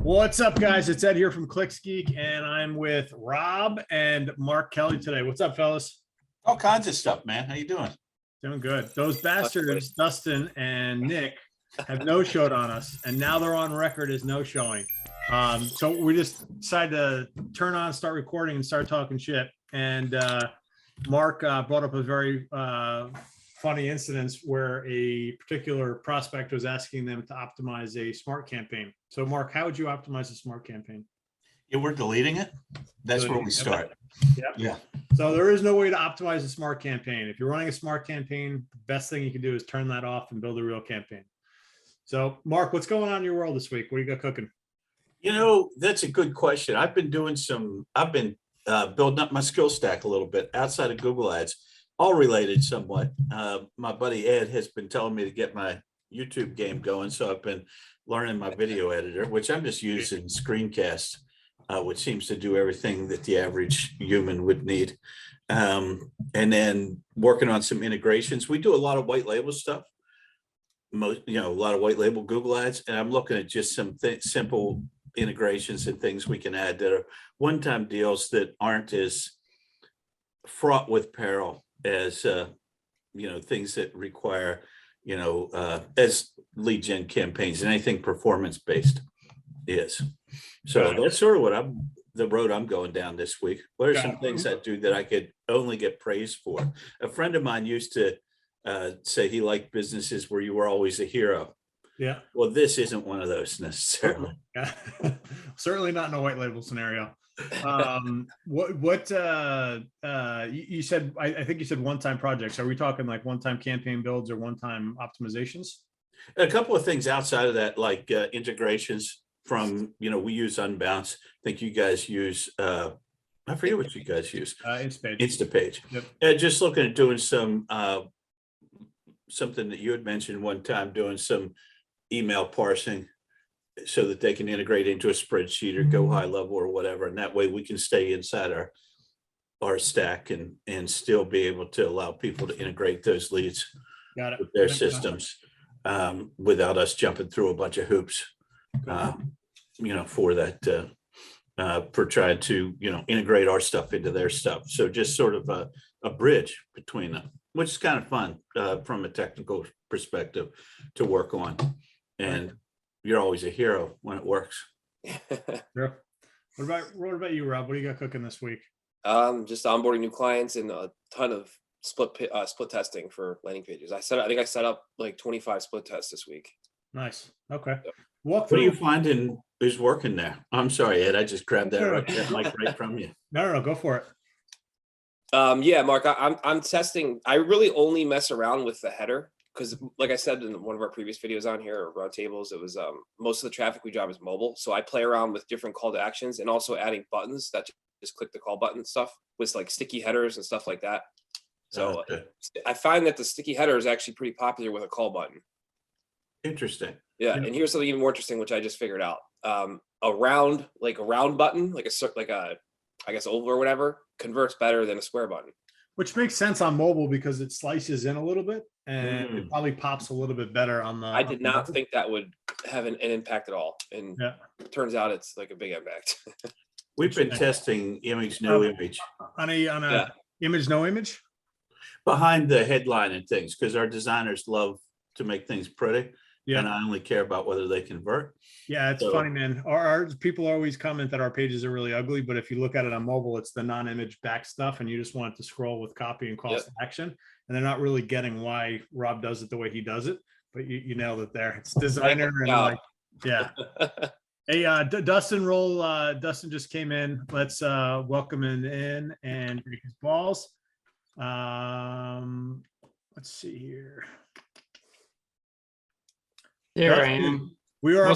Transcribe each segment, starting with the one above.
What's up, guys? It's Ed here from Geek, and I'm with Rob and Mark Kelly today. What's up, fellas? All kinds of stuff, man. How you doing? Doing good. Those bastards, Dustin and Nick, have no-showed on us, and now they're on record as no-showing. So we just decided to turn on, start recording, and start talking shit. And Mark brought up a very funny incident where a particular prospect was asking them to optimize a smart campaign. So, Mark, how would you optimize a smart campaign? Yeah, we're deleting it. That's where we start. Yep. Yeah. So there is no way to optimize a smart campaign. If you're running a smart campaign, the best thing you can do is turn that off and build a real campaign. So, Mark, what's going on in your world this week? What do you got cooking? You know, that's a good question. I've been building up my skill stack a little bit outside of Google Ads, all related somewhat. My buddy Ed has been telling me to get my YouTube game going. So I've been learning my video editor, which I'm just using Screencast, which seems to do everything that the average human would need. And then working on some integrations. We do a lot of white label stuff, a lot of white label Google Ads. And I'm looking at just some simple integrations and things we can add that are one-time deals that aren't as fraught with peril as, things that require, as lead gen campaigns and anything performance-based is. So that's sort of the road I'm going down this week. What are some things I do that I could only get praised for? A friend of mine used to say he liked businesses where you were always a hero. Yeah. Well, this isn't one of those necessarily. Yeah. Certainly not in a white label scenario. You said, I think you said one-time projects. Are we talking like one-time campaign builds or one-time optimizations? A couple of things outside of that, like integrations from, we use Unbounce. I think you guys use, I forget what you guys use. Instapage. Yep. Just looking at doing some, something that you had mentioned one time, doing some email parsing so that they can integrate into a spreadsheet or go high level or whatever. And that way we can stay inside our stack and still be able to allow people to integrate those leads with their systems without us jumping through a bunch of hoops, for that, for trying to, integrate our stuff into their stuff. So just sort of a bridge between them, which is kind of fun from a technical perspective to work on. And you're always a hero when it works. Sure. What about you, Rob? What do you got cooking this week? Just onboarding new clients and a ton of split testing for landing pages. I think I set up like 25 split tests this week. Nice. Okay. Yep. What are you finding is working there? I'm sorry, Ed. I just grabbed that mic right from you. No, go for it. Yeah, Mark, I'm testing. I really only mess around with the header because, like I said in one of our previous videos on here, or Roundtables, it was most of the traffic we drive is mobile. So I play around with different call to actions and also adding buttons that just click the call button stuff with like sticky headers and stuff like that. So I find that the sticky header is actually pretty popular with a call button. Interesting. Yeah, and here's something even more interesting, which I just figured out. A round button, like a I guess oval or whatever, converts better than a square button. Which makes sense on mobile because it slices in a little bit and it probably pops a little bit better on the. I did not think that would have an impact at all, and it turns out it's like a big impact. We've been testing image, no image on a image, no image behind the headline and things because our designers love to make things pretty. Yeah. And I only care about whether they convert. Yeah, it's funny, man. Our people always comment that our pages are really ugly, but if you look at it on mobile, it's the non-image back stuff, and you just want it to scroll with copy and calls to action. And they're not really getting why Rob does it the way he does it, but you nailed it there. It's designer and Hey, Dustin Dustin just came in. Let's welcome him in and take his balls. Let's see here. There I am. We are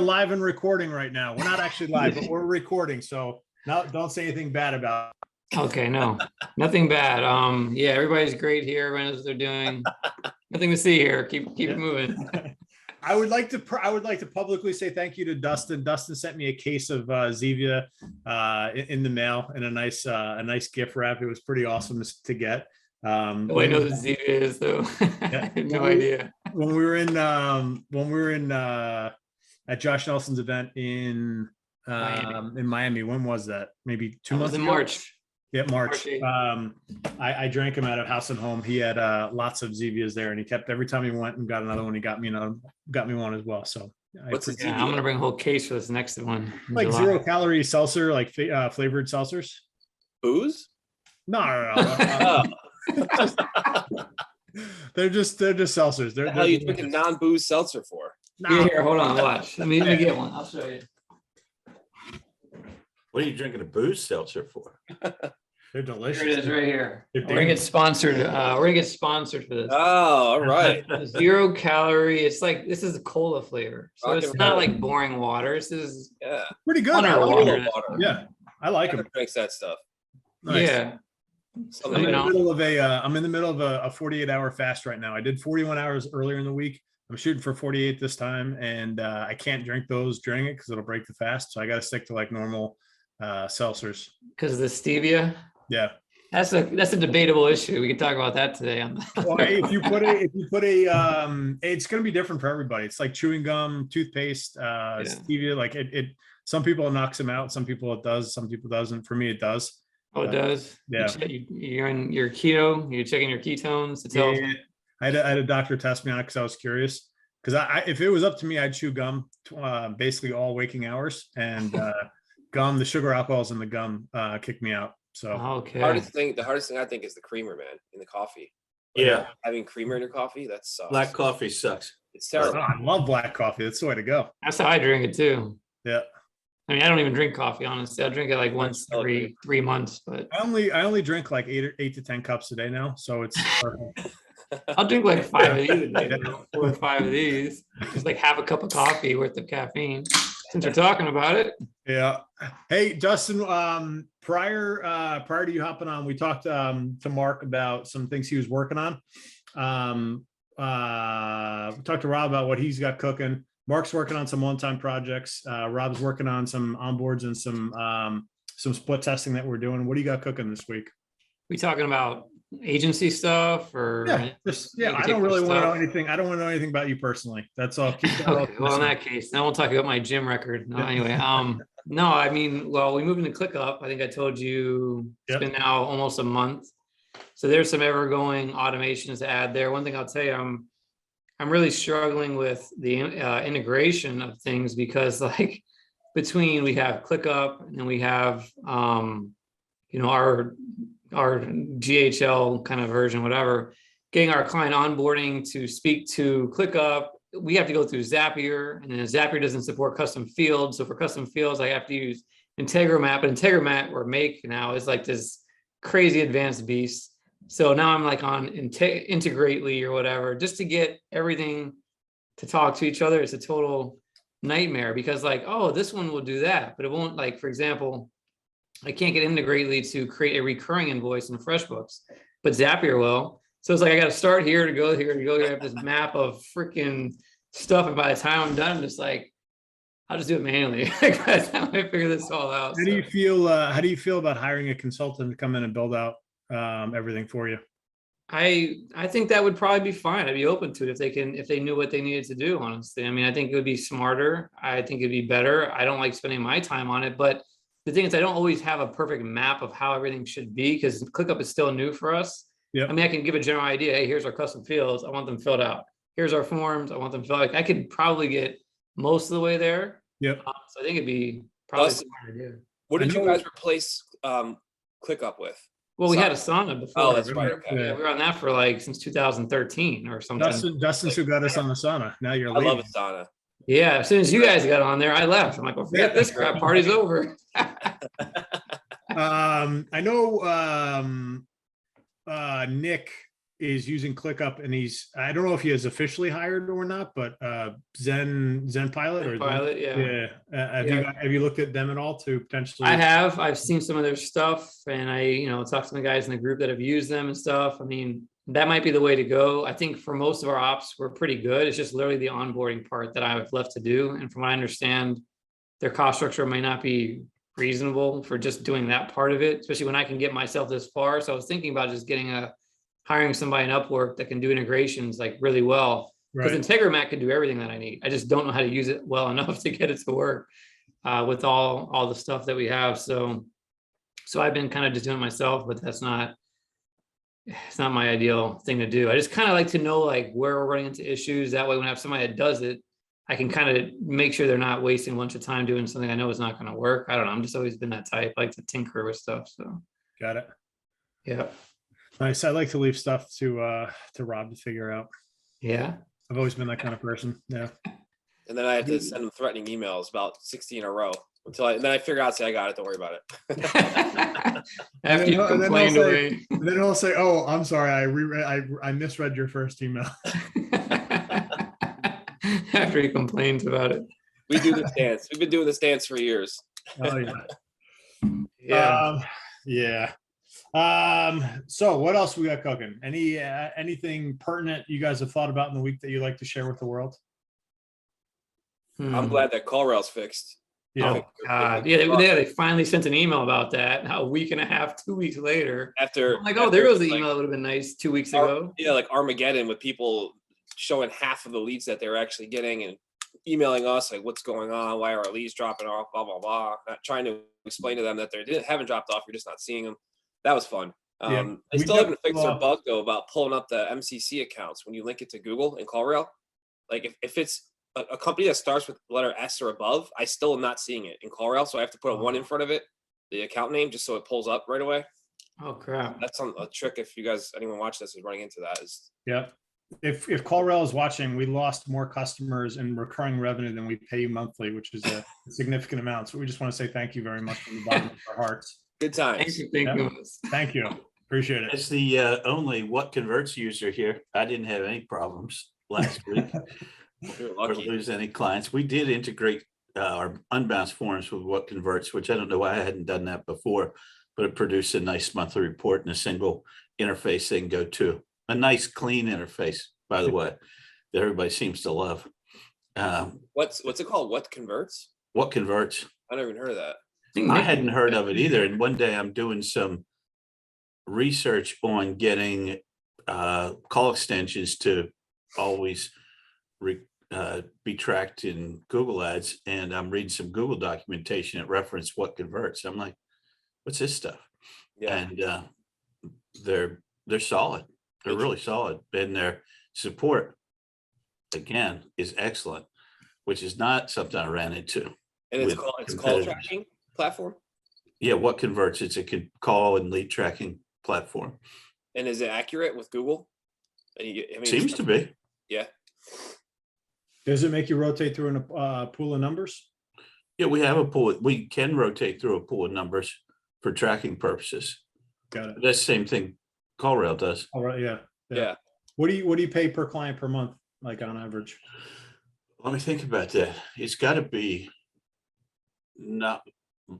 live and recording right now. We're not actually live, but we're recording. So don't say anything bad about it. Okay, no, nothing bad. Yeah, everybody's great here. Everyone knows what they're doing. Nothing to see here. Keep it moving. I would like to publicly say thank you to Dustin. Dustin sent me a case of Zevia in the mail in a nice gift wrap. It was pretty awesome to get. I know what Zevia is though. I have no idea. When we were in at Josh Nelson's event in Miami. When was that? Maybe 2 months in ago? March. Yeah, March. March I drank him out of House and Home. He had lots of Zevias there, and he kept every time he went and got another one, he got me one as well. So What's the Yeah, I'm gonna bring a whole case for this next one. in like July. 0-calorie seltzer, like flavored seltzers. Booze? No. They're just seltzers. The hell are you drinking non-booze seltzer for? Yeah, here, hold on, watch. Let me get one. I'll show you. What are you drinking a booze seltzer for? They're delicious. Here it is, right here. They're We're gonna get sponsored. We're gonna get sponsored for this. Oh, all right. 0-calorie. It's like this is a cola flavor, so Rock it's and not roll. like boring water. This is Yeah. Pretty good. Water, I like water. it. Water. Yeah, I like them. Never drinks that stuff. Nice. yeah. Something I'm in like the middle of a 48-hour fast right now. I did 41 hours earlier in the week. I'm shooting for 48 this time, and I can't drink those during it because it'll break the fast. So I got to stick to like normal seltzers. Because of the stevia. Yeah. That's a debatable issue. We can talk about that today. Well, if you put a, it's going to be different for everybody. It's like chewing gum, toothpaste, stevia. Like it. Some people it knocks them out. Some people it does. Some people doesn't. For me, it does. Oh, it does. Yeah. You're in your keto. You're checking your ketones to tell. Yeah. I had a doctor test me on it because I was curious. Because if it was up to me, I'd chew gum basically all waking hours, and gum, the sugar alcohols in the gum kick me out. So Okay. the hardest thing I think is the creamer, man, in the coffee. Yeah. Having creamer in your coffee, that sucks. Black coffee sucks. It's terrible. I love black coffee. That's the way to go. That's how I drink it too. Yeah. I mean, I don't even drink coffee, honestly. I drink it like once every 3 months, but I only drink like 8 to 10 cups a day now. So it's perfect. I'll drink like 5 of these a day, 4 or 5 of these. Just like half a cup of coffee worth of caffeine. Since we're talking about it. Yeah. Hey, Dustin, prior to you hopping on, we talked to Mark about some things he was working on. We talked to Rob about what he's got cooking. Mark's working on some one-time projects. Rob's working on some onboards and some split testing that we're doing. What do you got cooking this week? We talking about agency stuff or I don't really want to know anything. I don't want to know anything about you personally. That's all. Keep that Okay, well, in that case, I won't talk about my gym record. No, anyway, no, I mean, well, we moved into ClickUp. I think I told you it's been now almost a month. So there's some ever-going automations to add there. One thing I'll tell you, I'm really struggling with the integration of things because like between we have ClickUp and then we have our GHL kind of version, whatever, getting our client onboarding to speak to ClickUp, we have to go through Zapier, and then Zapier doesn't support custom fields. So for custom fields, I have to use Integromat, but Integromat or Make now is like this crazy advanced beast. So now I'm like on Integrately or whatever, just to get everything to talk to each other. It's a total nightmare because like, oh, this one will do that, but it won't. Like, for example, I can't get Integrately to create a recurring invoice in FreshBooks, but Zapier will. So it's like I got to start here to go here to go here. I have this map of freaking stuff, and by the time I'm done, I'm just like, I'll just do it manually. Like by the time I figure this all out. How do you feel? How do you feel about hiring a consultant to come in and build out everything for you? I think that would probably be fine. I'd be open to it if they knew what they needed to do. Honestly, I mean, I think it would be smarter. I think it'd be better. I don't like spending my time on it, but the thing is, I don't always have a perfect map of how everything should be because ClickUp is still new for us. Yeah. I mean, I can give a general idea. Hey, here's our custom fields. I want them filled out. Here's our forms. I want them filled out. Like, I could probably get most of the way there. Yep. So I think it'd be probably Dustin, smart idea. What did you guys replace ClickUp with? Well, we had Asana before. Oh, that's right. Okay. Yeah, we were on that for like since 2013 or something. Dustin's who got us on Asana. Now you're I leaving. love Asana. Yeah, as soon as you guys got on there, I left. I'm like, well, forget this crap. Party's over. I know Nick is using ClickUp, and I don't know if he has officially hired or not, but Zen Pilot or Pilot, yeah. Have you looked at them at all to potentially? I have. I've seen some of their stuff, and I talked to the guys in the group that have used them and stuff. I mean, that might be the way to go. I think for most of our ops, we're pretty good. It's just literally the onboarding part that I have left to do. And from what I understand, their cost structure may not be reasonable for just doing that part of it, especially when I can get myself this far. So I was thinking about just hiring somebody in Upwork that can do integrations like really well. Because Integromat can do everything that I need. I just don't know how to use it well enough to get it to work with all the stuff that we have. So I've been kind of just doing it myself, but it's not my ideal thing to do. I just kind of like to know like where we're running into issues. That way, when I have somebody that does it, I can kind of make sure they're not wasting a bunch of time doing something I know is not going to work. I don't know. I'm just always been that type. I like to tinker with stuff. So Got it. yeah. Nice. I like to leave stuff to Rob to figure out. Yeah. I've always been that kind of person. Yeah. And then I had to send them threatening emails about 60 in a row then I figure out, say, I got it. Don't worry about it. After you complained away. And then he'll say, "Oh, I'm sorry. I misread your first email." After he complains about it. We do this dance. We've been doing this dance for years. Oh yeah. Yeah. So what else we got cooking? Anything pertinent you guys have thought about in the week that you'd like to share with the world? I'm glad that CallRail's fixed. Yeah. Oh God. Yeah, they finally sent an email about that a week and a half, 2 weeks later. I'm like, oh, there goes the email that would have been nice 2 weeks ago. Yeah, like Armageddon with people showing half of the leads that they're actually getting and emailing us like, what's going on? Why are our leads dropping off? Blah, blah, blah. Not trying to explain to them that they haven't dropped off. You're just not seeing them. That was fun. They still haven't fixed their bug though about pulling up the MCC accounts when you link it to Google and CallRail. Like if it's a company that starts with the letter S or above, I still am not seeing it in CallRail. So I have to put a 1 in front of it, the account name, just so it pulls up right away. Oh crap. That's a trick. If you guys, anyone watch this is running into that is. Yeah. If CallRail is watching, we lost more customers and recurring revenue than we pay you monthly, which is a significant amount. So we just want to say thank you very much from the bottom of our hearts. Good times. Thank you. Appreciate it. As the only What Converts user here, I didn't have any problems last week or lose any clients. We did integrate our unbounced forms with What Converts, which I don't know why I hadn't done that before, but it produced a nice monthly report in a single interface they can go to. A nice clean interface, by the way, that everybody seems to love. What's it called? What Converts? What Converts? I never even heard of that. I hadn't heard of it either. And one day I'm doing some research on getting call extensions to always be tracked in Google Ads. And I'm reading some Google documentation that reference What Converts. I'm like, what's this stuff? Yeah. And they're solid. They're really solid. And their support, again, is excellent, which is not something I ran into. And it's call tracking platform? Yeah, What Converts? It's a call and lead tracking platform. And is it accurate with Google? Seems to be. Yeah. Does it make you rotate through a pool of numbers? Yeah, we have a pool. We can rotate through a pool of numbers for tracking purposes. Got it. That's the same thing CallRail does. All right. Yeah. What do you pay per client per month, like on average? Let me think about that. It's got to be not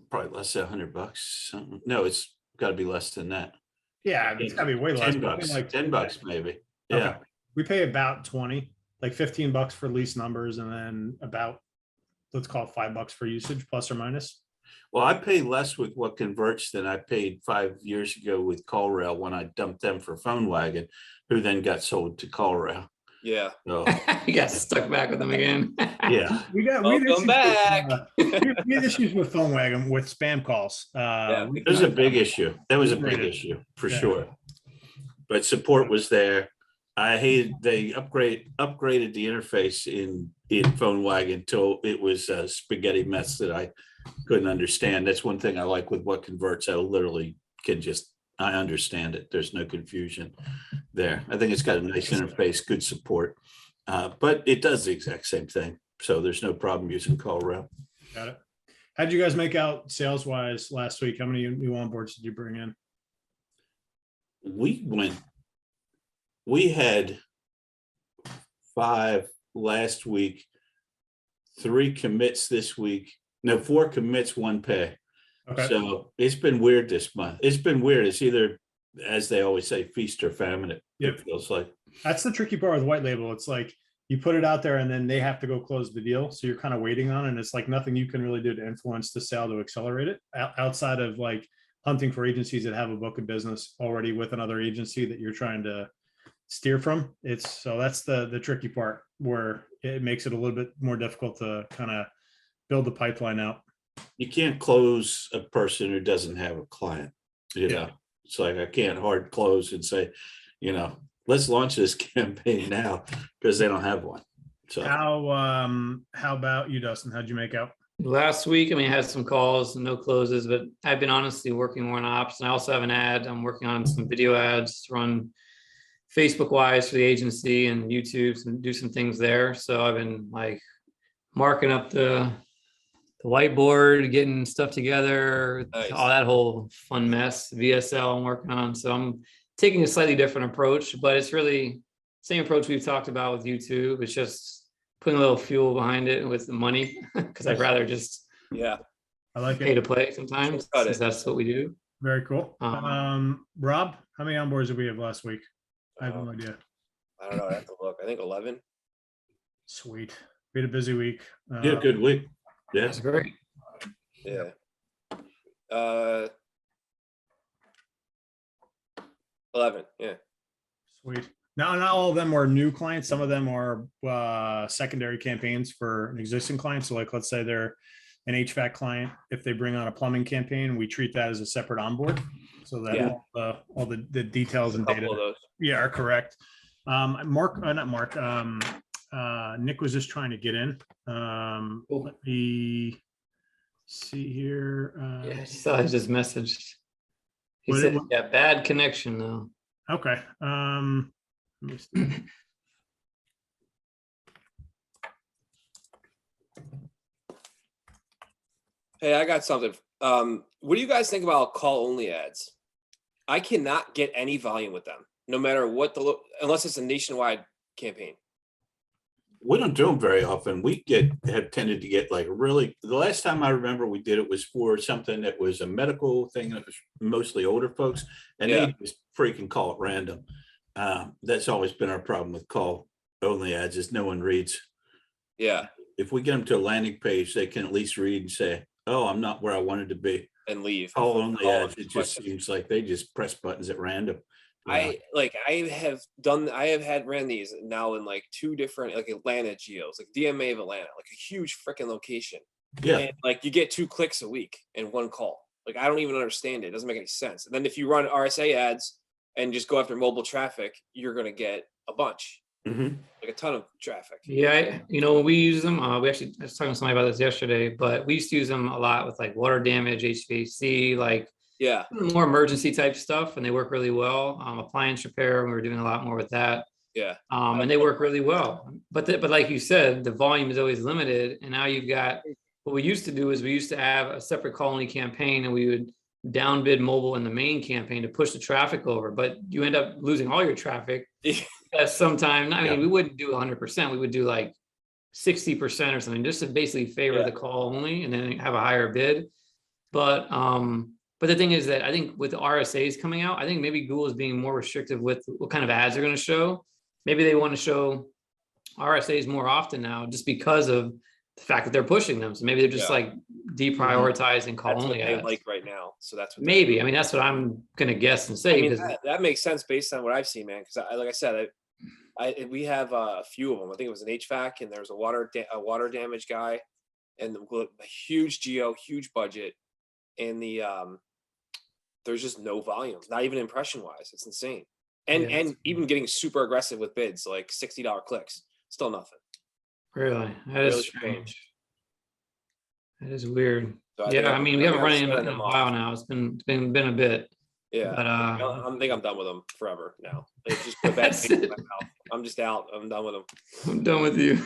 probably less than $100. No, it's got to be less than that. Yeah, it's got to be way less. $10, like $10 maybe. Yeah. Okay. We pay about 20, like $15 for lease numbers, and then about, let's call it $5 for usage, plus or minus. Well, I pay less with What Converts than I paid 5 years ago with CallRail when I dumped them for PhoneWagon, who then got sold to CallRail. Yeah. So, you got stuck back with them again. Yeah. We had issues with PhoneWagon with spam calls. It was a big issue. That was a big issue for sure. But support was there. I hated they upgraded the interface in PhoneWagon until it was a spaghetti mess that I couldn't understand. That's one thing I like with What Converts. I literally I understand it. There's no confusion there. I think it's got a nice interface, good support, but it does the exact same thing. So there's no problem using CallRail. Got it. How did you guys make out sales wise last week? How many new onboards did you bring in? We had 5 last week, 3 commits this week. No, 4 commits, 1 pay. Okay. So it's been weird this month. It's been weird. It's either, as they always say, feast or famine. It feels like. That's the tricky part with white label. It's like you put it out there and then they have to go close the deal. So you're kind of waiting on it. And it's like nothing you can really do to influence the sale to accelerate it outside of like hunting for agencies that have a book of business already with another agency that you're trying to steer from. So that's the tricky part where it makes it a little bit more difficult to kind of build the pipeline out. You can't close a person who doesn't have a client, you know. It's like I can't hard close and say, you know, let's launch this campaign now because they don't have one. So how about you, Dustin? How'd you make out? Last week, I mean, I had some calls and no closes, but I've been honestly working more on ops, and I also have an ad. I'm working on some video ads to run Facebook wise for the agency and YouTube and do some things there. So I've been like marking up the whiteboard, getting stuff together, Nice. all that whole fun mess. VSL I'm working on. So I'm taking a slightly different approach, but it's really same approach we've talked about with YouTube. It's just putting a little fuel behind it with the money, because I'd rather just Yeah. I like pay it. to play sometimes, Got it. since that's what we do. Very cool. Rob, how many onboards did we have last week? I have no idea. I don't know. I have to look. I think 11. Sweet. We had a busy week. yeah, good week. Yeah. That's great. Yeah. 11. Yeah. Sweet. Now, not all of them are new clients. Some of them are secondary campaigns for an existing client. So like, let's say they're an HVAC client. If they bring on a plumbing campaign, we treat that as a separate onboard so that Yeah. all the details and Couple data of those. are correct. Not Mark. Nick was just trying to get in. Let me see here. Yeah, I saw I just messaged. He What- said, what- yeah, bad connection though. Okay. Let me see. Hey, I got something. What do you guys think about call only ads? I cannot get any volume with them, no matter what unless it's a nationwide campaign. We don't do them very often. We have tended to get like really, the last time I remember we did it was for something that was a medical thing that was mostly older folks, and Yeah. they just freaking call it random. That's always been our problem with call only ads, is no one reads. Yeah, If we get them to a landing page, they can at least read and say, oh, I'm not where I wanted to be. and leave. Call only Call ads, and it just question. seems like they just press buttons at random. I have had ran these now in like 2 different, like Atlanta geos, like DMA of Atlanta, like a huge freaking location. Yeah, And like you get 2 clicks a week in 1 call. Like I don't even understand it. It doesn't make any sense. And then if you run RSA ads and just go after mobile traffic, you're gonna get a bunch, mhm. like a ton of traffic. Yeah, when we use them, I was talking to somebody about this yesterday, but we used to use them a lot with like water damage, HVAC, like Yeah, more emergency type stuff, and they work really well. Appliance repair, we were doing a lot more with that. yeah, And they work really well. But like you said, the volume is always limited. And now you've got, what we used to do is we used to have a separate call only campaign, and we would downbid mobile in the main campaign to push the traffic over. But you end up losing all your traffic. Sometimes, I mean, we wouldn't do 100%. We would do like 60% or something, just to basically favor the call only and then have a higher bid. But the thing is that I think with the RSAs coming out, I think maybe Google is being more restrictive with what kind of ads they're going to show. Maybe they want to show RSAs more often now, just because of the fact that they're pushing them. So maybe they're just like deprioritizing call that's what only they ads. like right now. So that's what Maybe. I mean, that's what I'm going to guess and say. I mean, Because that makes sense based on what I've seen, man. Because like I said, we have a few of them. I think it was an HVAC, and there's a water damage guy, and a huge geo, huge budget, and there's just no volume, not even impression wise. It's insane. And even getting super aggressive with bids, like $60 clicks, still nothing. really, that is Really strange. That is weird. So I mean, we haven't run into it in them a off. while now. It's been a bit. Yeah, But I think I'm done with them forever now. They just put a bad That's taste in it. my mouth. I'm just out. I'm done with them. I'm done with you.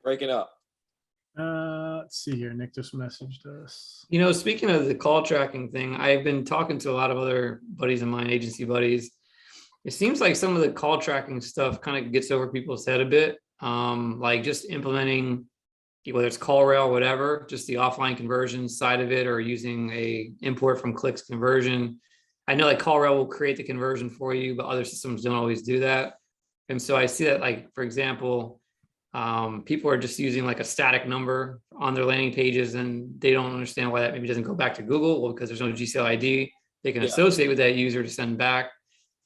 Breaking up. Let's see here. Nick just messaged us. Speaking of the call tracking thing, I've been talking to a lot of other buddies of mine, agency buddies. It seems like some of the call tracking stuff kind of gets over people's head a bit. Like just implementing, whether it's CallRail, whatever, just the offline conversion side of it, or using a import from clicks conversion. I know like CallRail will create the conversion for you, but other systems don't always do that. And so I see that, like, for example, people are just using like a static number on their landing pages, and they don't understand why that maybe doesn't go back to Google. Well, because there's no GCL ID they can associate with that user to send back.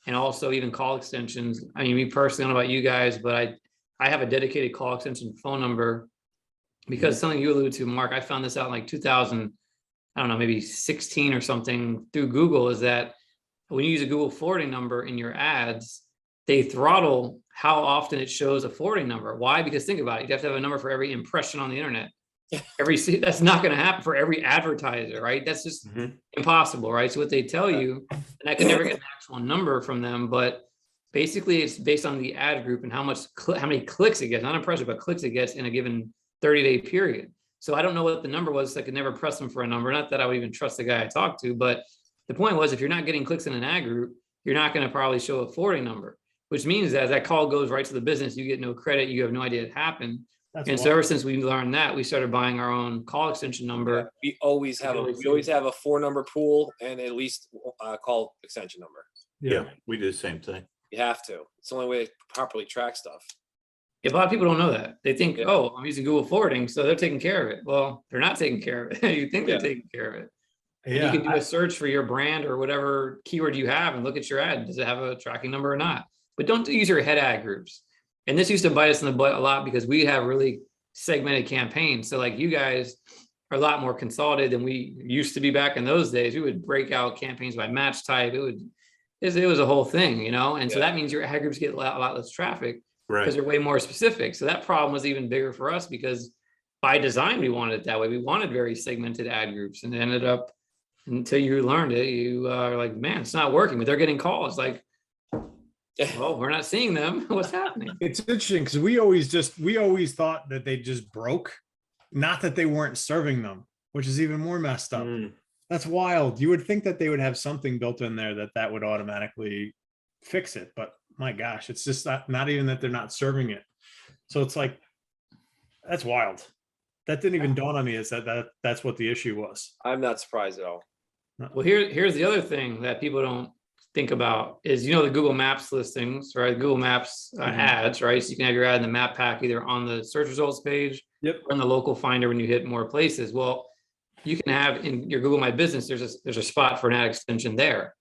and also even call extensions. I mean, me personally, I don't know about you guys, but I have a dedicated call extension phone number because something you alluded to, Mark, I found this out in like 2000, I don't know, maybe 16 or something through Google, is that when you use a Google forwarding number in your ads, they throttle how often it shows a forwarding number. Why? Because think about it, you have to have a number for every impression on the internet. That's not going to happen for every advertiser, right? That's just impossible, right? So what they tell you, and I can never get an actual number from them, but basically it's based on the ad group and how many clicks it gets, not impressions, but clicks it gets in a given 30-day period. So I don't know what the number was. So I could never press them for a number. Not that I would even trust the guy I talked to, but the point was, if you're not getting clicks in an ad group, you're not going to probably show a forwarding number, which means that that call goes right to the business. You get no credit. You have no idea it happened. So ever since we learned that, we started buying our own call extension number. Yeah, we always have a 4-number pool and at least a call extension number. Yeah, we do the same thing. You have to. It's the only way to properly track stuff. Yeah, a lot of people don't know that. They think, oh, I'm using Google forwarding, so they're taking care of it. Well, they're not taking care of it. You think they're taking care of it. Yeah, you can do a search for your brand or whatever keyword you have and look at your ad. Does it have a tracking number or not? But don't use your head ad groups. And this used to bite us in the butt a lot because we have really segmented campaigns. So like you guys are a lot more consolidated than we used to be back in those days. We would break out campaigns by match type. It was a whole thing, you know? And so that means your ad groups get a lot less traffic because they're way more specific. So that problem was even bigger for us because by design, we wanted it that way. We wanted very segmented ad groups, and it ended up, until you learned it, you are like, man, it's not working, but they're getting calls. Like, well, we're not seeing them. What's happening? It's interesting because we always thought that they just broke, not that they weren't serving them, which is even more messed up. That's wild. You would think that they would have something built in there that would automatically fix it, but my gosh, it's just not even that they're not serving it. So it's like, that's wild. That didn't even dawn on me, is that's what the issue was. I'm not surprised at all. Well, here's the other thing that people don't think about is, the Google Maps listings, right? Google Maps ads, right? So you can have your ad in the map pack either on the search results page or in the local finder when you hit more places. Well, you can have in your Google My Business, there's a spot for an ad extension there.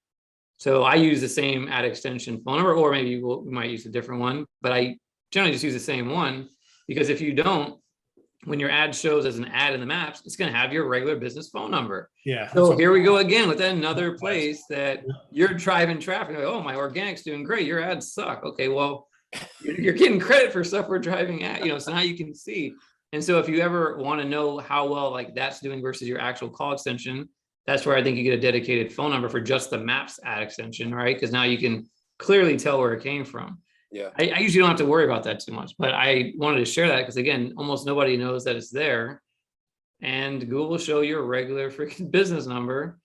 So I use the same ad extension phone number, or maybe we might use a different one, but I generally just use the same one, because if you don't, when your ad shows as an ad in the maps, it's going to have your regular business phone number. Yeah. So here we go again with another place that you're driving traffic. Like, oh, my organic's doing great. Your ads suck. Okay, well, you're getting credit for stuff we're driving at, so now you can see. And so if you ever want to know how well like that's doing versus your actual call extension, that's where I think you get a dedicated phone number for just the maps ad extension, right? Because now you can clearly tell where it came from. Yeah, I usually don't have to worry about that too much, but I wanted to share that because, again, almost nobody knows that it's there. And Google will show you a regular freaking business number,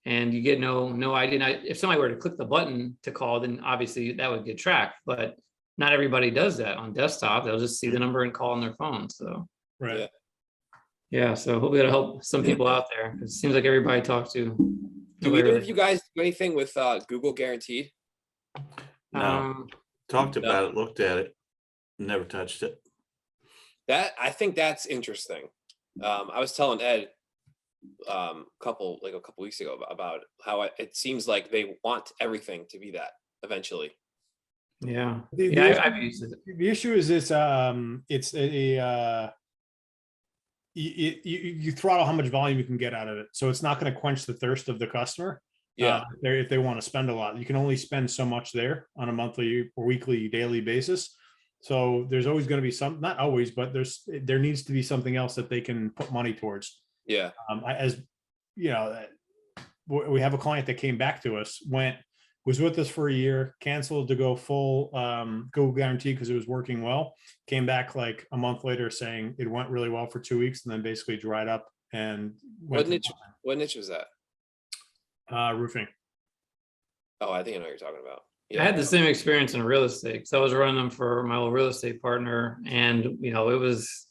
and you get no idea. Now, if somebody were to click the button to call, then obviously that would get tracked, but not everybody does that on desktop. They'll just see the number and call on their phone. So right. Yeah, so hopefully that'll help some people out there. It seems like everybody I talk to. Do either of you guys do anything with Google Guaranteed? No. Talked about it, looked at it, never touched it. I think that's interesting. I was telling Ed a couple weeks ago about how it seems like they want everything to be that eventually. Yeah. I've used it. The issue is you throttle how much volume you can get out of it, so it's not going to quench the thirst of the customer. If they want to spend a lot, you can only spend so much there on a monthly or weekly, daily basis. So there's always going to be some, not always, but there needs to be something else that they can put money towards. Yeah. We have a client that came back to us, was with us for a year, canceled to go full Google Guarantee because it was working well. Came back like a month later saying it went really well for 2 weeks, and then basically dried up. And what niche was that? Roofing. Oh, I think I know what you're talking about. Yeah. I had the same experience in real estate because I was running them for my old real estate partner, and it was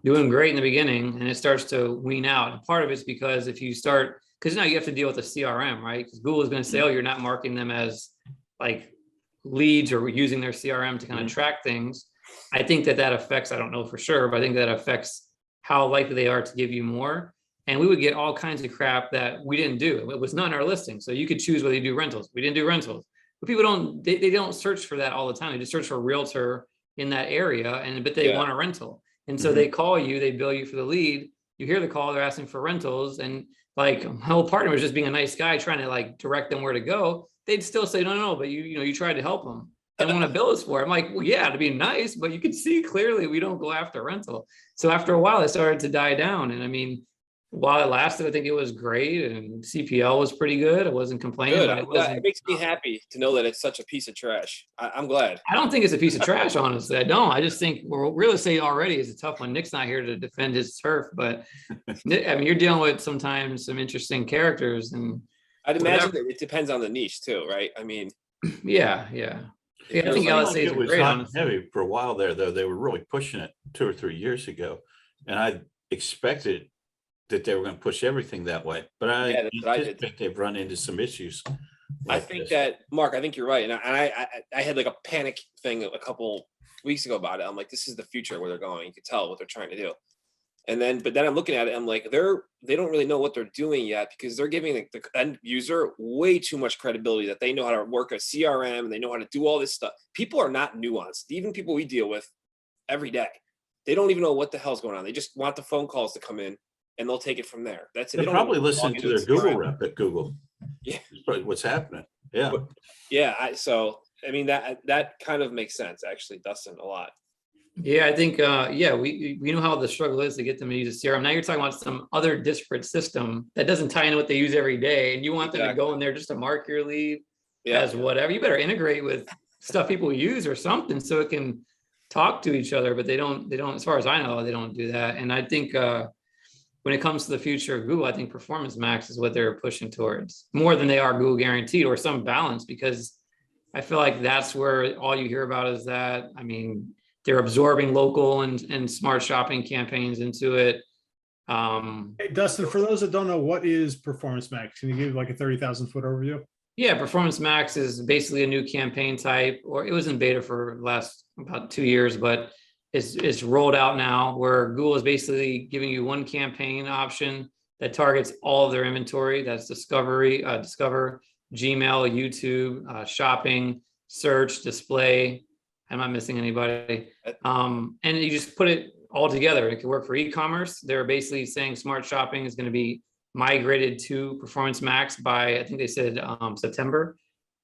doing great in the beginning, and it starts to wean out. And part of it's because if you start, because now you have to deal with the CRM, right? Because Google is going to say, oh, you're not marking them as like leads or using their CRM to kind of track things. I think that affects, I don't know for sure, but I think that affects how likely they are to give you more. And we would get all kinds of crap that we didn't do. It was not in our listing. So you could choose whether you do rentals. We didn't do rentals. but people don't, they don't search for that all the time. They just search for realtor in that area, but they want a rental. And so they call you, they bill you for the lead. You hear the call, they're asking for rentals. And like my whole partner was just being a nice guy, trying to like direct them where to go. They'd still say, no, but you tried to help them and want to bill us for it. I'm like, well, yeah, to be nice, but you can see clearly we don't go after rental. So after a while, it started to die down. And I mean, while it lasted, I think it was great, and CPL was pretty good. I wasn't complaining, but it makes me happy to know that it's such a piece of trash. I'm glad. I don't think it's a piece of trash, honestly. I don't. I just think real estate already is a tough one. Nick's not here to defend his turf, but I mean, you're dealing with sometimes some interesting characters, and I'd imagine that it depends on the niche too, right? I mean, yeah. I think LSA is great. Hot and heavy for a while there, though. They were really pushing it 2 or 3 years ago, and I expected that they were going to push everything that way, but I think they've run into some issues. I think that, Mark, I think you're right, and I had like a panic thing a couple weeks ago about it. I'm like, this is the future where they're going. You can tell what they're trying to do, but then I'm looking at it. I'm like, they don't really know what they're doing yet, because they're giving the end user way too much credibility that they know how to work a CRM and they know how to do all this stuff. People are not nuanced. Even people we deal with every day, they don't even know what the hell's going on. They just want the phone calls to come in, and they'll take it from there. That's it. They probably listen to their Google rep at Google. Yeah, that's probably what's happening. Yeah, so I mean, that kind of makes sense, actually, Dustin, a lot. Yeah, I think we know how the struggle is to get them to use a CRM. Now you're talking about some other disparate system that doesn't tie into what they use every day, and you want them to go in there just to mark your lead as whatever. You better integrate with stuff people use or something so it can talk to each other. But they don't. As far as I know, they don't do that. And I think when it comes to the future of Google, I think Performance Max is what they're pushing towards more than they are Google Guaranteed, or some balance, because I feel like that's where all you hear about is that. I mean, they're absorbing local and smart shopping campaigns into it. Hey, Dustin, for those that don't know, what is Performance Max? Can you give like a 30,000-foot overview? Yeah, Performance Max is basically a new campaign type, or it was in beta for the last about 2 years, but it's rolled out now, where Google is basically giving you one campaign option that targets all of their inventory. That's Discover, Gmail, YouTube, shopping, search, display. I'm not missing anybody. And you just put it all together. It can work for e-commerce. They're basically saying smart shopping is going to be migrated to Performance Max by, I think they said September.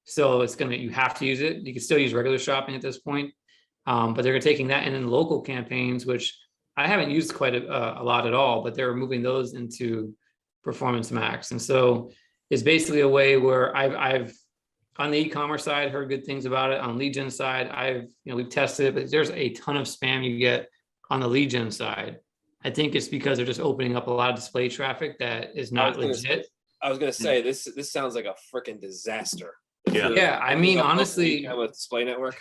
So you have to use it. You can still use regular shopping at this point. But they're taking that, and then local campaigns, which I haven't used quite a lot at all, but they're moving those into Performance Max. And so it's basically a way where I've on the e-commerce side heard good things about it. On lead gen side, we've tested it, but there's a ton of spam you get on the lead gen side. I think it's because they're just opening up a lot of display traffic that is not legit. I was going to say, this sounds like a freaking disaster. Yeah. I mean, honestly, with Display Network.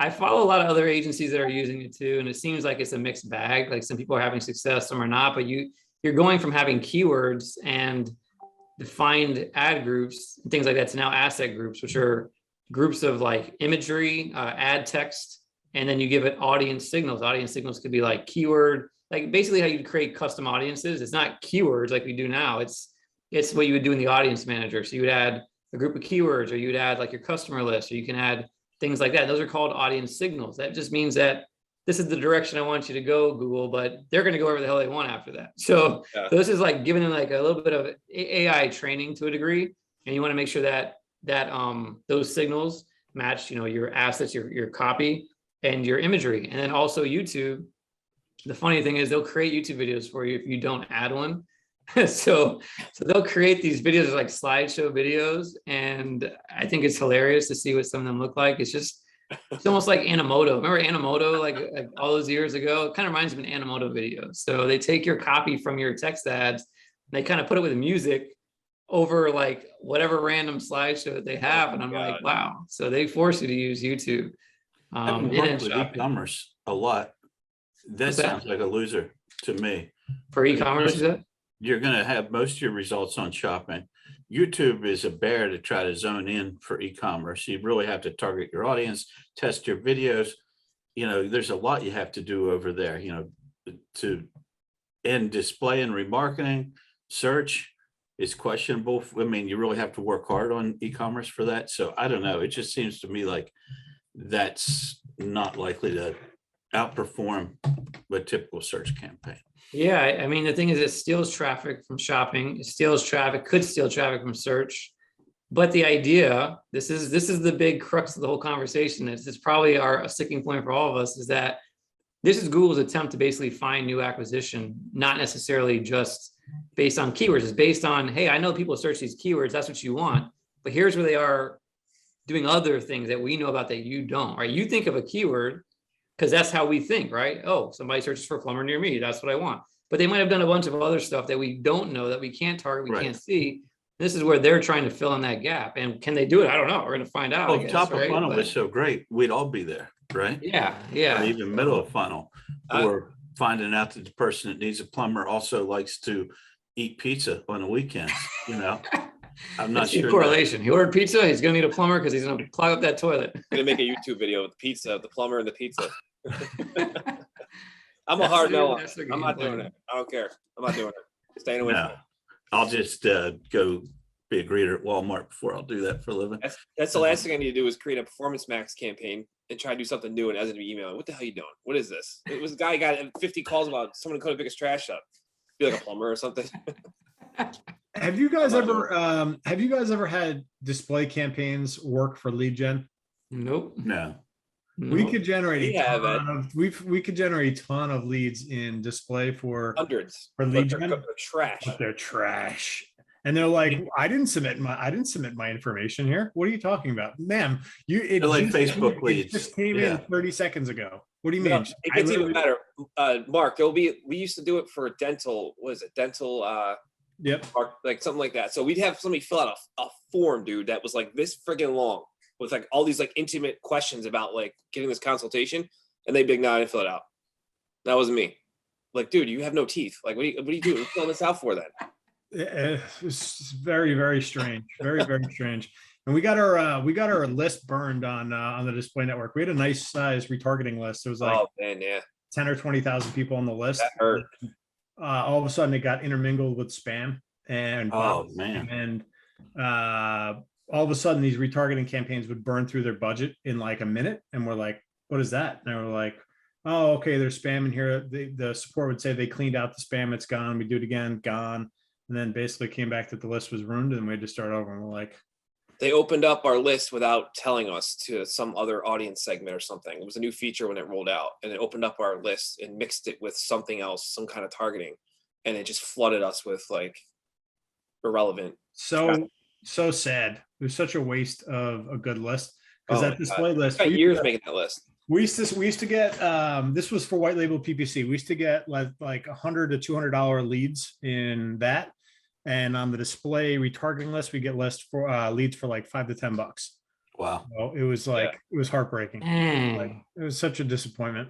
I follow a lot of other agencies that are using it too, and it seems like it's a mixed bag. Like some people are having success, some are not. But you're going from having keywords and defined ad groups and things like that to now asset groups, which are groups of like imagery, ad text, and then you give it audience signals. Audience signals could be like keyword, like basically how you create custom audiences. It's not keywords like we do now. It's what you would do in the audience manager. So you would add a group of keywords, or you would add like your customer list, or you can add things like that. Those are called audience signals. That just means that this is the direction I want you to go, Google, but they're going to go wherever the hell they want after that. So this is like giving them like a little bit of AI training to a degree. And you want to make sure that those signals match, your assets, your copy, and your imagery. And then also YouTube. The funny thing is they'll create YouTube videos for you if you don't add one. So they'll create these videos like slideshow videos, and I think it's hilarious to see what some of them look like. It's almost like Animoto. Remember Animoto, like all those years ago? It kind of reminds me of an Animoto video. So they take your copy from your text ads, and they kind of put it with music over like whatever random slideshow that they have, and I'm like, wow. So they force you to use YouTube. I've worked with e-commerce a lot. That sounds like a loser to me. For e-commerce, is that? You're going to have most of your results on shopping. YouTube is a bear to try to zone in for e-commerce. You really have to target your audience, test your videos. There's a lot you have to do over there, to end display and remarketing, search. is questionable. I mean, you really have to work hard on e-commerce for that. So I don't know. It just seems to me like that's not likely to outperform a typical search campaign. Yeah, I mean, the thing is, it steals traffic from shopping. It steals traffic, could steal traffic from search. But the idea, this is the big crux of the whole conversation. It's probably a sticking point for all of us, is that this is Google's attempt to basically find new acquisition, not necessarily just based on keywords. It's based on, hey, I know people search these keywords. That's what you want. But here's where they are doing other things that we know about that you don't, right? You think of a keyword because that's how we think, right? Oh, somebody searches for plumber near me. That's what I want. But they might have done a bunch of other stuff that we don't know, that we can't target, we can't see. This is where they're trying to fill in that gap. And can they do it? I don't know. We're going to find out. Well, top of funnel was so great. We'd all be there, right? Yeah. Or even middle of funnel, or finding out that the person that needs a plumber also likes to eat pizza on the weekends, you know? I'm not sure. Correlation. He ordered pizza. He's going to need a plumber because he's going to clog up that toilet. I'm going to make a YouTube video with pizza, the plumber and the pizza. I'm a hard no. I'm not doing it. I don't care. I'm not doing it. Staying away from it. I'll just go be a greeter at Walmart before I'll do that for a living. That's the last thing I need to do is create a Performance Max campaign and try to do something new and as an email. What the hell are you doing? What is this? It was a guy got 50 calls about someone who couldn't pick his trash up. Be like a plumber or something. Have you guys ever had display campaigns work for lead gen? Nope. No. We could generate we could generate a ton of leads in display for hundreds for lead gen. They're trash. But they're trash. And they're like, I didn't submit my information here. What are you talking about? Ma'am, they're like Facebook leads. It just came in 30 seconds ago. What do you mean? No, it gets even better. Mark, we used to do it for dental, what is it? Dental yep. Like something like that. So we'd have somebody fill out a form, dude, that was like this friggin' long with like all these like intimate questions about like getting this consultation. And they'd be like, no, I didn't fill it out. That wasn't me. Like, dude, you have no teeth. Like, what are you doing? Fill this out for then? It's very, very strange. Very, very strange. And we got our list burned on the display network. We had a nice size retargeting list. It was like 10 or 20,000 people on the list. That hurt. All of a sudden it got intermingled with spam and all of a sudden these retargeting campaigns would burn through their budget in like a minute. And we're like, what is that? And they were like, oh, okay, there's spam in here. The support would say they cleaned out the spam. It's gone. We do it again, gone. And then basically came back that the list was ruined and we had to start over. And we're like, they opened up our list without telling us to some other audience segment or something. It was a new feature when it rolled out, and it opened up our list and mixed it with something else, some kind of targeting. And it just flooded us with like irrelevant. So sad. It was such a waste of a good list. Because that display list, we years making that list. We used to get this was for white label PPC. We used to get like $100 to $200 leads in that, and on the display retargeting list, we get leads for like $5 to $10. Wow! So it was like it was heartbreaking. Like, it was such a disappointment.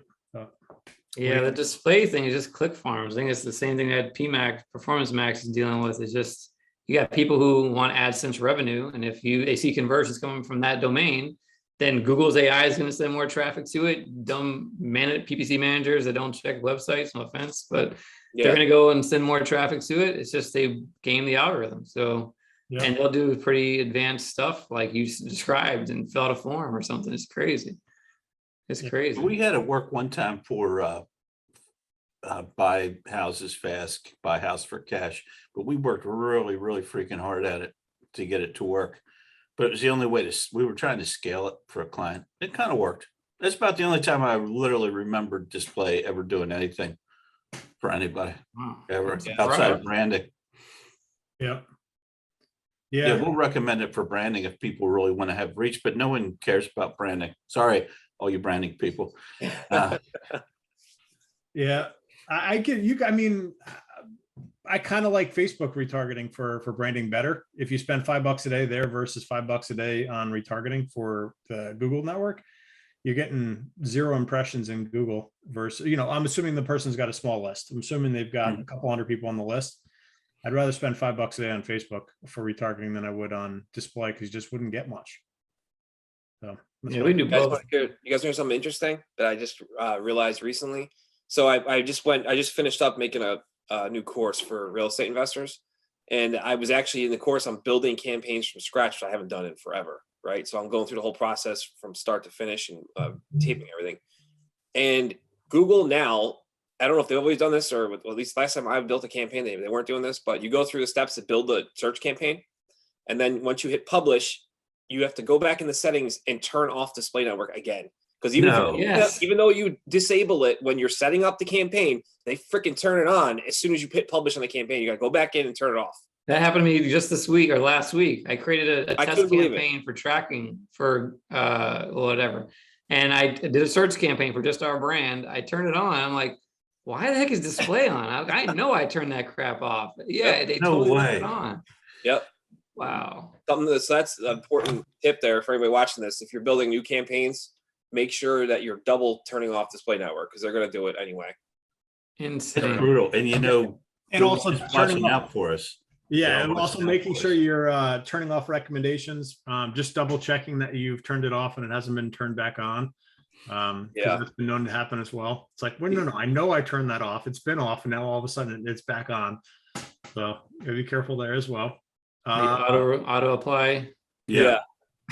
Yeah, the display thing is just click farms. I think it's the same thing that PMAX Performance Max is dealing with. It's just you got people who want AdSense revenue, and if they see conversions coming from that domain, then Google's AI is going to send more traffic to it. Dumb PPC managers that don't check websites, no offense, but they're going to go and send more traffic to it. It's just they game the algorithm. So, and they'll do pretty advanced stuff like you described and fill out a form or something. It's crazy. It's crazy. We had to work one time for buy houses fast, buy house for cash, but we worked really, really freaking hard at it to get it to work. But it was the only way we were trying to scale it for a client. It kind of worked. That's about the only time I literally remembered display ever doing anything for anybody ever outside of branding. Yeah. We'll recommend it for branding if people really want to have reach, but no one cares about branding. Sorry, all you branding people. I get you. I mean, I kind of like Facebook retargeting for branding better. If you spend $5 a day there versus $5 a day on retargeting for the Google network, you're getting 0 impressions in Google versus, I'm assuming the person's got a small list. I'm assuming they've got a couple hundred people on the list. I'd rather spend $5 a day on Facebook for retargeting than I would on display because you just wouldn't get much. So we do both. You guys know something interesting that I just realized recently? So I just finished up making a new course for real estate investors, And I was actually in the course, I'm building campaigns from scratch, which I haven't done in forever, right? So I'm going through the whole process from start to finish and taping everything. And Google now, I don't know if they've always done this, or at least last time I built a campaign, they weren't doing this, but you go through the steps to build the search campaign. And then once you hit publish, you have to go back in the settings and turn off display network again. Because even though you disable it when you're setting up the campaign, they freaking turn it on as soon as you hit publish on the campaign. You got to go back in and turn it off. That happened to me just this week or last week. I created a test campaign for tracking for whatever. And I did a search campaign for just our brand. I turned it on. I'm like, why the heck is display on? I know I turned that crap off. Yeah, they totally turned it on. Yep. Wow. That's an important tip there for anybody watching this. If you're building new campaigns, make sure that you're double turning off display network because they're going to do it anyway. Insane. It's brutal. And and also watching out for us. Yeah, and also making sure you're turning off recommendations, just double checking that you've turned it off and it hasn't been turned back on. That's been known to happen as well. It's like, well, no, I know I turned that off. It's been off and now all of a sudden it's back on. So you gotta be careful there as well. Auto apply. Yeah.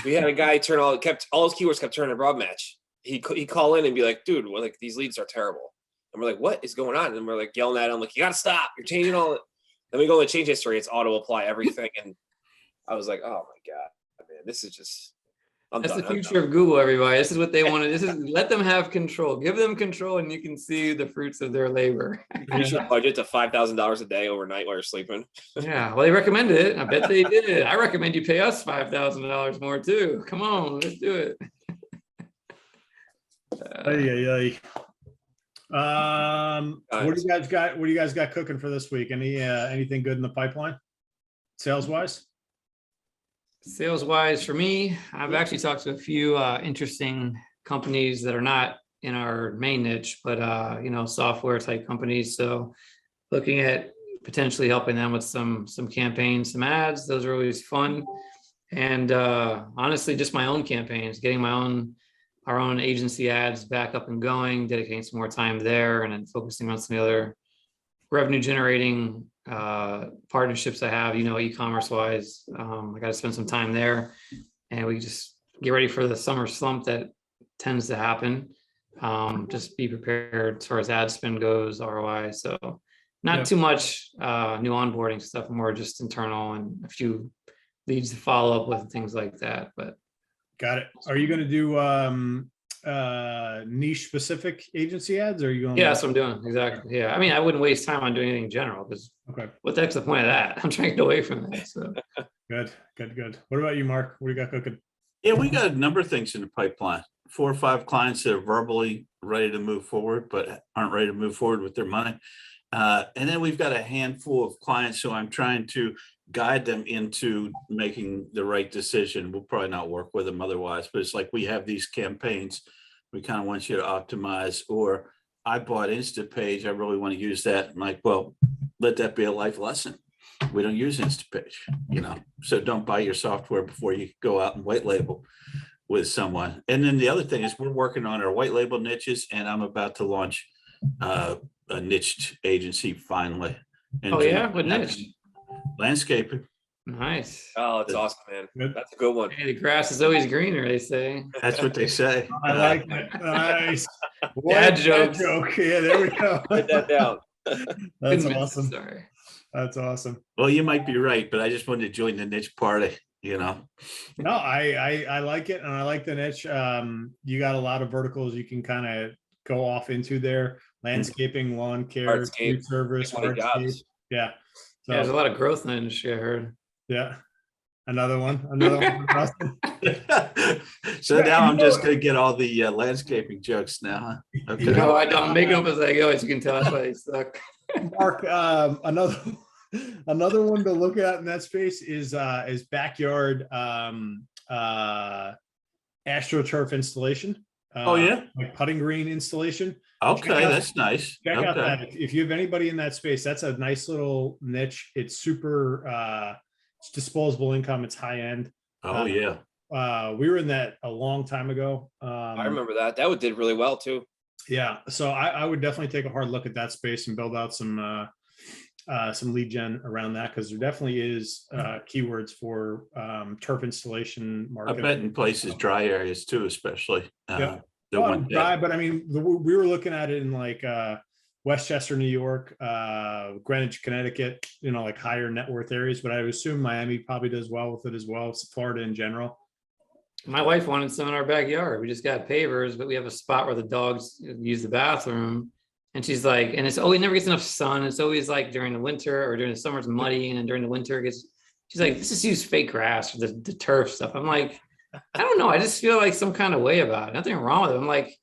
We had a guy turn all his keywords kept turning to broad match. He'd call in and be like, dude, well, like these leads are terrible. And we're like, what is going on? And we're like yelling at him, like, you gotta stop. You're changing all it. Then we go to change history. It's auto apply everything. And I was like, oh my God, man, this is just, that's the future of Google, everybody. This is what they wanted. Let them have control. Give them control and you can see the fruits of their labor. You should budget to $5,000 a day overnight while you're sleeping. Yeah, well, they recommended it. I bet they did. I recommend you pay us $5,000 more too. Come on, let's do it. What do you guys got? What do you guys got cooking for this week? Anything good in the pipeline, sales wise? Sales wise, for me, I've actually talked to a few interesting companies that are not in our main niche, but software type companies. So looking at potentially helping them with some campaigns, some ads. Those are always fun. And honestly, just my own campaigns, getting our own agency ads back up and going, dedicating some more time there, and then focusing on some of the other revenue generating partnerships I have, e-commerce wise. I got to spend some time there, and we just get ready for the summer slump that tends to happen. Just be prepared as far as ad spend goes, ROI. So not too much new onboarding stuff, more just internal and a few leads to follow up with and things like that. But got it. Are you going to do niche specific agency ads, or are you going? Yeah, that's what I'm doing. Exactly. Yeah. I mean, I wouldn't waste time on doing anything general because what the heck's the point of that? I'm trying to get away from that. So good. What about you, Mark? What do you got cooking? Yeah, we got a number of things in the pipeline. 4 or 5 clients that are verbally ready to move forward, but aren't ready to move forward with their money. And then we've got a handful of clients who I'm trying to guide them into making the right decision. We'll probably not work with them otherwise, but it's like we have these campaigns we kind of want you to optimize, or I bought Instapage. I really want to use that. I'm like, well, let that be a life lesson. We don't use Instapage, so don't buy your software before you go out and white label with someone. And then the other thing is we're working on our white label niches, and I'm about to launch a niched agency finally. Oh yeah, what niche? Landscaping. Nice. Oh, it's awesome, man. That's a good one. Hey, the grass is always greener, they say. That's what they say. I like it. Nice. Dad joke. Yeah, there we go. Write that down. That's awesome. Sorry. That's awesome. Well, you might be right, but I just wanted to join the niche party, No, I like it, and I like the niche. You got a lot of verticals you can kind of go off into there: landscaping, lawn care, food service, hardscape. Yeah. So, there's a lot of growth in the industry, I heard. Yeah. Another one. So now I'm just going to get all the landscaping jokes now. Huh? Okay. No, I don't make them up as I go, as you can tell. That's why they suck. Mark, another one to look at in that space is backyard astroturf installation. Like putting green installation. Okay, that's nice. Check out that. If you have anybody in that space, that's a nice little niche. It's super it's disposable income. It's high end. We were in that a long time ago. I remember that. That did really well too. Yeah. So I would definitely take a hard look at that space and build out some some lead gen around that, because there definitely is keywords for turf installation I marketing. bet in places, dry areas too, especially. Yeah. They want Dry, that. but I mean, we were looking at it in like Westchester, New York, Greenwich, Connecticut, like higher net worth areas, but I would assume Miami probably does well with it as well. It's Florida in general. My wife wanted some in our backyard. We just got pavers, but we have a spot where the dogs use the bathroom. And she's like, and it's always never gets enough sun. It's always like during the winter or during the summer it's muddy, and then during the winter it gets. She's like, this is use fake grass for the turf stuff. I'm like, I don't know. I just feel like some kind of way about it. Nothing wrong with it. I'm like,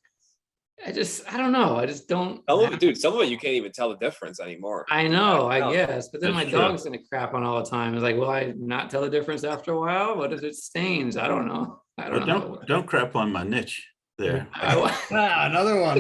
I don't know. I just don't. Dude, some of it you can't even tell the difference anymore. I know, I guess, but then That's my true. dog's gonna crap on all the time. It's like, will I not tell the difference after a while? What if it stains? I don't know. I don't know. Don't crap on my niche there. Another one.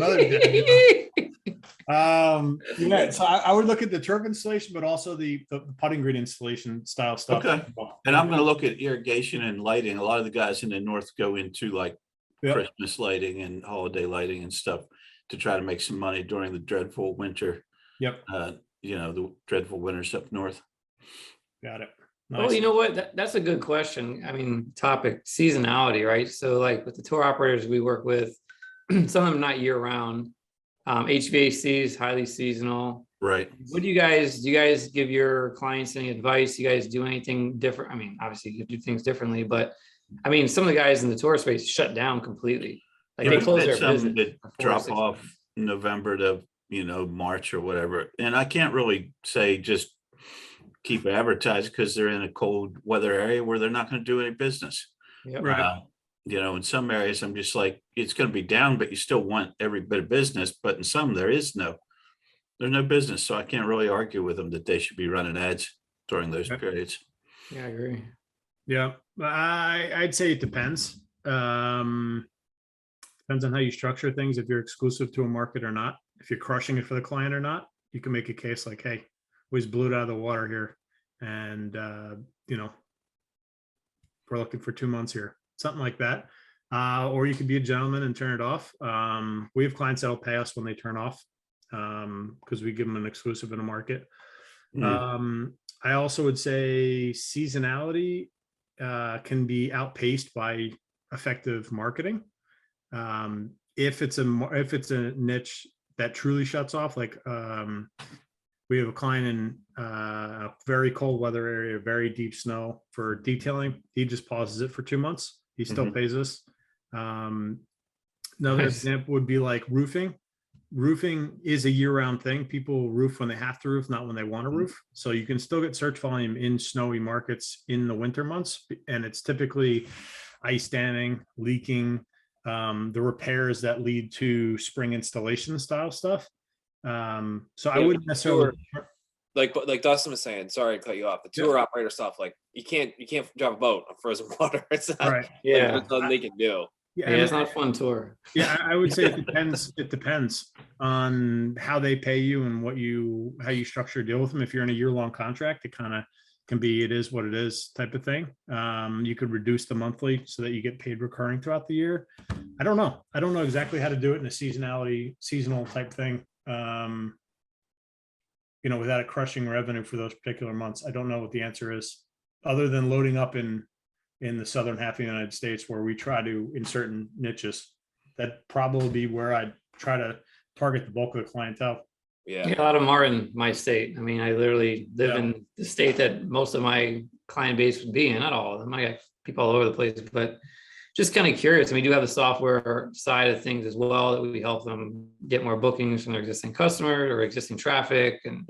Yeah, so I would look at the turf installation, but also the putting green installation style stuff. Okay. And I'm going to look at irrigation and lighting. A lot of the guys in the north go into like Christmas lighting and holiday lighting and stuff to try to make some money during the dreadful winter. Yep. The dreadful winters up north. Got it. Well, you know what? That's a good question. I mean, topic seasonality, right? So like with the tour operators we work with, some of them not year round. HVAC is highly seasonal. Right. What do you guys give your clients any advice? You guys do anything different? I mean, obviously you do things differently, but I mean, some of the guys in the tour space shut down completely. Like they close their business. That drop off November to, March or whatever. And I can't really say just keep advertising because they're in a cold weather area where they're not going to do any business. Yep. Right. In some areas, I'm just like, it's going to be down, but you still want every bit of business. But in some, there's no business. So I can't really argue with them that they should be running ads during those periods. Yeah, I agree. Yeah, I'd say it depends. Depends on how you structure things. If you're exclusive to a market or not, if you're crushing it for the client or not, you can make a case like, hey, we just blew it out of the water here. And, we're looking for 2 months here. Something like that. Or you could be a gentleman and turn it off. We have clients that'll pay us when they turn off because we give them an exclusive in a market. I also would say seasonality can be outpaced by effective marketing. If it's a niche that truly shuts off, like we have a client in a very cold weather area, very deep snow for detailing. He just pauses it for 2 months. He still pays us. Another example would be like roofing. Roofing is a year-round thing. People roof when they have to roof, not when they want to roof. So you can still get search volume in snowy markets in the winter months. And it's typically ice damming, leaking, the repairs that lead to spring installation style stuff. So I wouldn't necessarily like Dustin was saying, sorry to cut you off. The tour operator stuff, like you can't drive a boat on frozen water. It's not right. there's nothing they can do. Yeah, it's not a fun tour. Yeah, I would say it depends. It depends on how they pay you and how you structure a deal with them. If you're in a year-long contract, it kind of can be, it is what it is type of thing. You could reduce the monthly so that you get paid recurring throughout the year. I don't know exactly how to do it in a seasonal type thing. Without a crushing revenue for those particular months. I don't know what the answer is, other than loading up in the southern half of the United States where we try to, in certain niches, that'd probably be where I'd try to target the bulk of the clientele. Yeah. A lot of them are in my state. I mean, I literally live in the state that most of my client base would be in. Not all of them. I got people all over the place, but just kind of curious. And we do have the software side of things as well that we help them get more bookings from their existing customers or existing traffic and,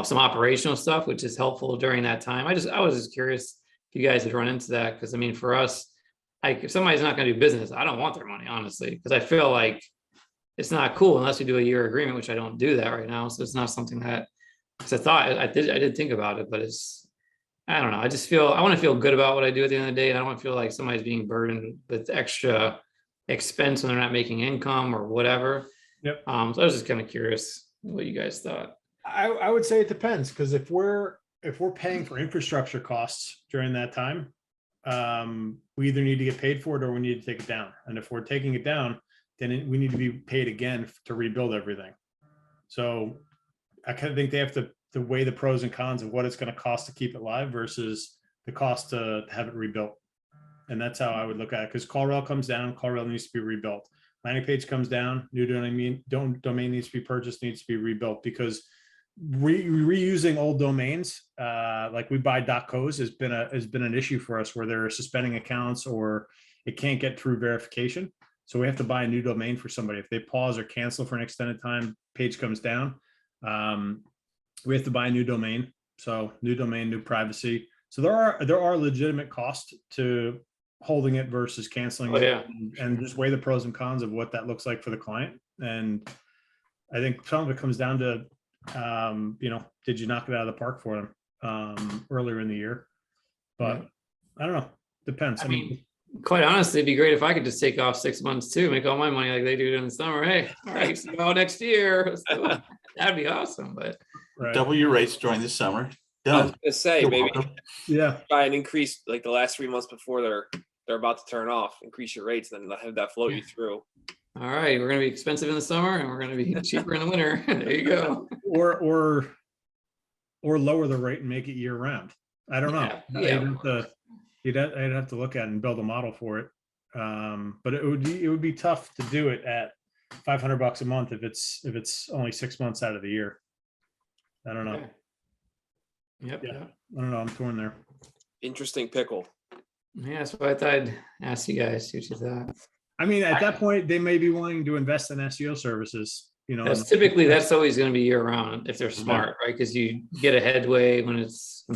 some operational stuff, which is helpful during that time. I was just curious if you guys had run into that. Cause I mean, for us, if somebody's not going to do business, I don't want their money, honestly, because I feel like it's not cool unless we do a year agreement, which I don't do that right now. So it's not something that, because I did think about it, but I don't know. I just I want to feel good about what I do at the end of the day. And I don't want to feel like somebody's being burdened with extra expense when they're not making income or whatever. Yep. So I was just kind of curious what you guys thought. I would say it depends, because if we're paying for infrastructure costs during that time, we either need to get paid for it or we need to take it down. And if we're taking it down, then we need to be paid again to rebuild everything. So I kind of think they have to to weigh the pros and cons of what it's going to cost to keep it live versus the cost to have it rebuilt. And that's how I would look at it, because CallRail comes down, CallRail needs to be rebuilt. Landing page comes down, new domain needs to be purchased, needs to be rebuilt, because reusing old domains, like we buy .co's has been an issue for us, where they're suspending accounts or it can't get through verification. So we have to buy a new domain for somebody. If they pause or cancel for an extended time, page comes down. We have to buy a new domain. So new domain, new privacy. So there are legitimate costs to holding it versus canceling it, and just weigh the pros and cons of what that looks like for the client. And I think some of it comes down to, did you knock it out of the park for them earlier in the year? But I don't know. Depends. I mean, quite honestly, it'd be great if I could just take off 6 months too, make all my money like they do in the summer. Hey, all right, see you all next year. So, that'd be awesome. But double your rates during the summer. I was Done. gonna say, You're maybe welcome. try and increase like the last 3 months before they're about to turn off, increase your rates, then have that float you through. all right, we're gonna be expensive in the summer and we're gonna be cheaper in the winter. There you go. Or lower the rate and make it year round. I don't know. I'd have to look at it and build a model for it. But it would be tough to do it at $500 a month if it's only 6 months out of the year. I don't know. Yep. Yeah. I don't know. I'm torn there. Interesting pickle. Yeah, that's what I thought I'd ask you guys, see what you thought. I mean, at that point, they may be willing to invest in SEO services. That's always going to be year round if they're smart, right? Because you get a headway when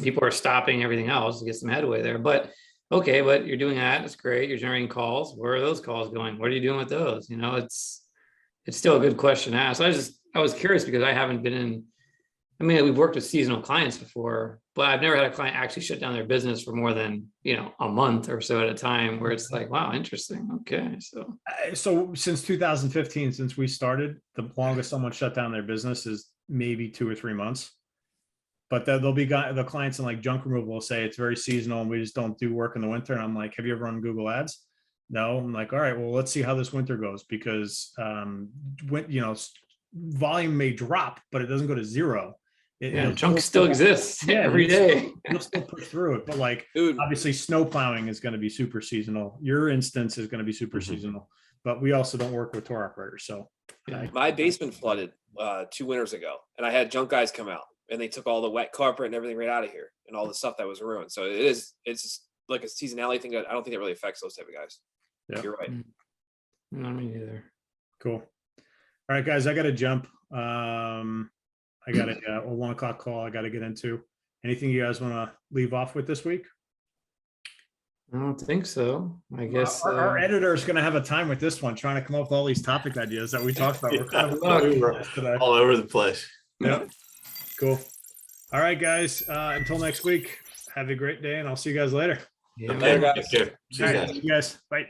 people are stopping everything else, you get some headway there. But okay, but you're doing that. It's great. You're generating calls. Where are those calls going? What are you doing with those? It's still a good question to ask. I was curious because I haven't been in. I mean, we've worked with seasonal clients before, but I've never had a client actually shut down their business for more than, a month or so at a time, where it's like, wow, interesting. Okay. So since 2015, since we started, the longest someone shut down their business is maybe 2 or 3 months. But there'll be the clients in like junk removal will say it's very seasonal and we just don't do work in the winter. And I'm like, have you ever run Google Ads? No. I'm like, all right, well, let's see how this winter goes, because volume may drop, but it doesn't go to zero. Junk still exists every day. You'll still push through it, but obviously snow plowing is going to be super seasonal. Your instance is going to be super seasonal, but we also don't work with tour operators. So my basement flooded 2 winters ago, and I had junk guys come out, and they took all the wet carpet and everything right out of here, and all the stuff that was ruined. So it's like a seasonality thing. I don't think it really affects those type of guys. Yeah, you're right. No, me neither. Cool. All right, guys, I got to jump. I got a 1 o'clock call I got to get into. Anything you guys want to leave off with this week? I don't think so. I guess our editor is going to have a time with this one, trying to come up with all these topic ideas that we talked about. We're kind of all over the place. Yeah. Cool. All right, guys. Until next week, have a great day, and I'll see you guys later. Yeah, later, guys. Take care. See you guys. See you guys. Bye.